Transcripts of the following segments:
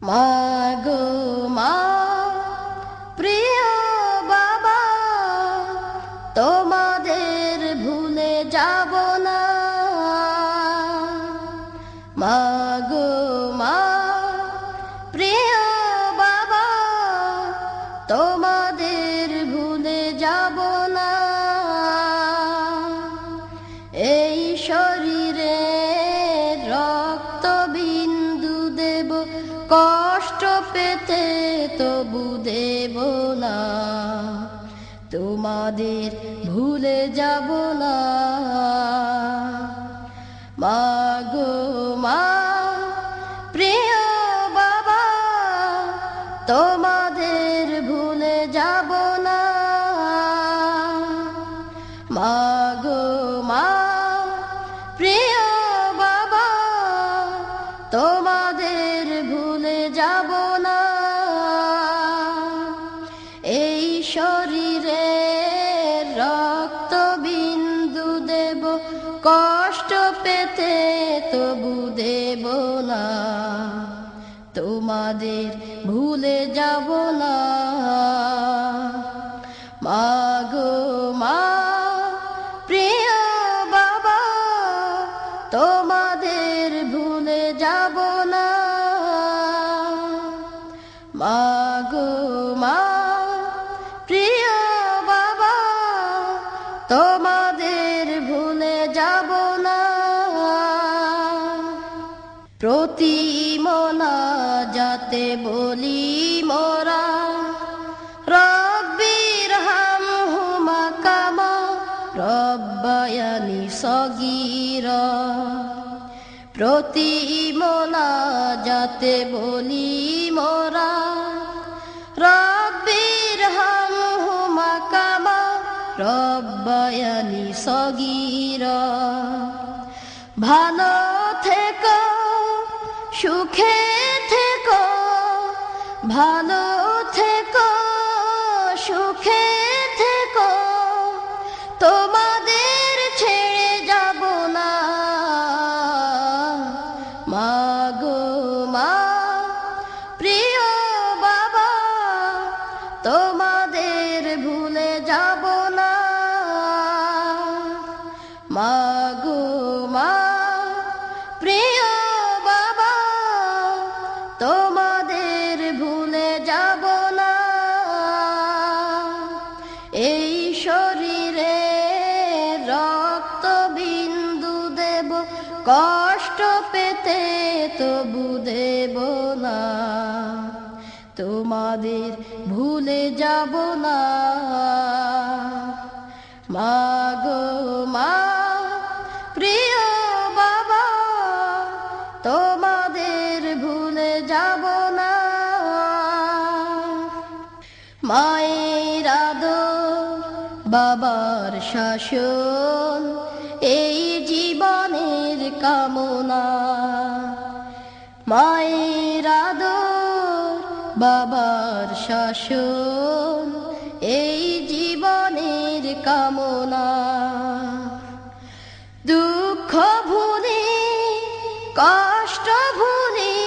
মাগো মা, প্রিয় বাবা, তোমাদের ভুলে যাব না। মাগো মা, প্রিয় বাবা, তোমাদের ভুলে যাব না। এই শরীরে রক্ত বিন্দু দেব, কষ্ট পেতে তবু দেব না। তোমাদের ভুলে যাব না। মাগো মা, প্রিয় বাবা, তোমাদের ভুলে যাব না। মাগো মা, প্রিয় বাবা, তোমাদের ভুলে যাব না। এই শরীরে রক্ত বিন্দু দেব, কষ্ট পেতে তবু দেব না। তোমাদের ভুলে যাব না। মাগো মা, প্রিয় বাবা, তোমাদের ভুলে যাব না। মাগো মা, প্রিয় বাবা, তোমাদের ভুলে যাব না। প্রতি মোনাজাতে বলি মোরা, রব্বির হামহুমা কামা রব্বায়ানি সগীরা। প্রতি মোনাজাতে বলি মোরা, রব্বির হামহুমা কামা রব্বায়ানি সগীরা। ভালো থেকো, সুখে থেকো, ভালো থেকো, সুখে থেকো, তোমাদের ছেড়ে যাব না। মাগো মা, প্রিয় বাবা, তোমাদের ভুলে যাব না। মাগো মা, প্রিয় বাবা, তোমাদের ভুলে যাব না। এই শরীরে রক্ত বিন্দু দেব, কষ্ট পেতে তবু দেব না। তোমাদের ভুলে যাব না। মাগো মা, প্রিয় বাবা, তোমাদের ভুলে যাব না। মায়ের আদর, বাবার শাসন, এই জীবনের কামনা। মায়ের আদর, বাবার শাসন, এই জীবনের কামনা। দুঃখ ভুলি, কষ্ট ভুলি,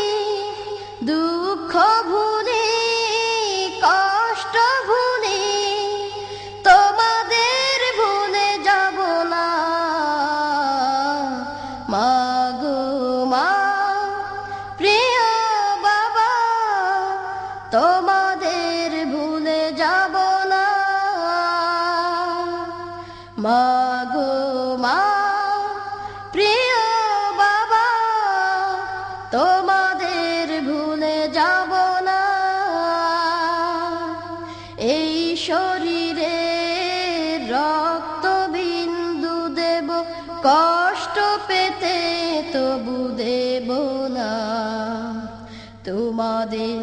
দুঃখ ভুলি, কষ্ট ভুলি, তোমাদের ভুলে যাব না। মাগো মা, প্রিয় বাবা, তোমাদের ভুলে যাব না। মাগো মা, প্রিয় বাবা, তোমাদের ভুলে যাব না। এই শরীরে রক্ত বিন্দু দেব, কষ্ট পেতে তবু দেব না। তোমাদের